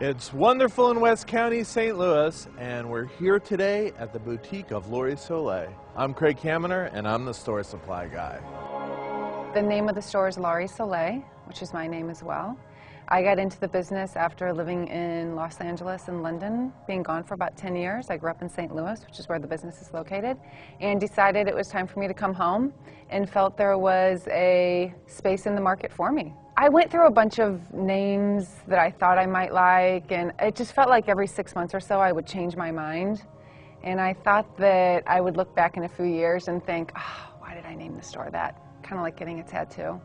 It's wonderful in West County, St. Louis, and we're here today at the boutique of Laurie Solet. I'm Craig Kaminer, and I'm the store supply guy. The name of the store is Laurie Solet, which is my name as well. I got into the business after living in Los Angeles and London, being gone for about 10 years. I grew up in St. Louis, which is where the business is located, and decided it was time for me to come home and felt there was a space in the market for me. I went through a bunch of names that I thought I might like, and it just felt like every 6 months or so I would change my mind. And I thought that I would look back in a few years and think, oh, why did I name the store that? Kind of like getting a tattoo.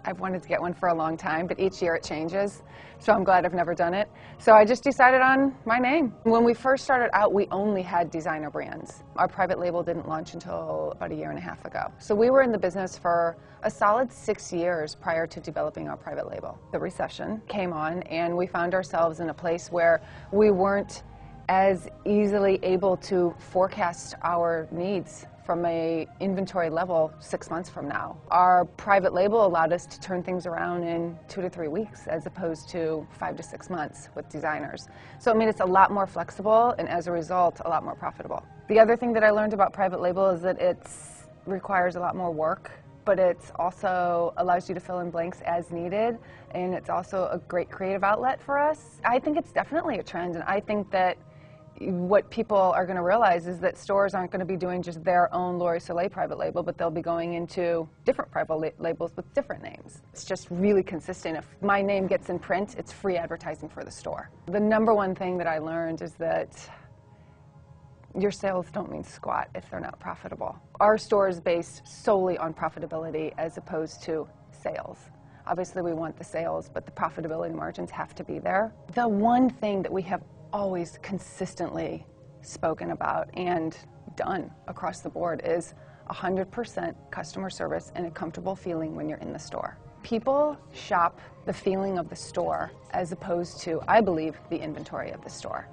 I've wanted to get one for a long time, but each year it changes, so I'm glad I've never done it. So I just decided on my name. When we first started out, we only had designer brands. Our private label didn't launch until about 1.5 years ago. So we were in the business for a solid 6 years prior to developing our private label. The recession came on, and we found ourselves in a place where we weren't as easily able to forecast our needs from a inventory level 6 months from now. Our private label allowed us to turn things around in 2 to 3 weeks as opposed to 5 to 6 months with designers. So it made us a lot more flexible and as a result a lot more profitable. The other thing that I learned about private label is that it requires a lot more work, but it also allows you to fill in blanks as needed, and it's also a great creative outlet for us. I think it's definitely a trend, and I think that what people are going to realize is that stores aren't going to be doing just their own Laurie Solet private label, but they'll be going into different private labels with different names. It's just really consistent. If my name gets in print, it's free advertising for the store. The number one thing that I learned is that your sales don't mean squat if they're not profitable. Our store is based solely on profitability as opposed to sales. Obviously we want the sales, but the profitability margins have to be there. The one thing that we have always consistently spoken about and done across the board is 100% customer service and a comfortable feeling when you're in the store. People shop the feeling of the store as opposed to, I believe, the inventory of the store.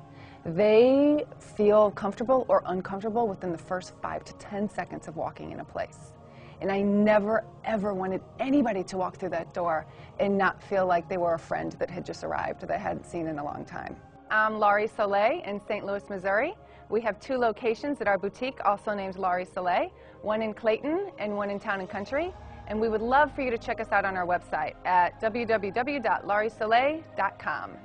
They feel comfortable or uncomfortable within the first 5 to 10 seconds of walking in a place. And I never, ever wanted anybody to walk through that door and not feel like they were a friend that had just arrived that I hadn't seen in a long time. I'm Laurie Solet in St. Louis, Missouri. We have 2 locations at our boutique, also named Laurie Solet, one in Clayton and one in Town and Country. And we would love for you to check us out on our website at www.lauriesolet.com.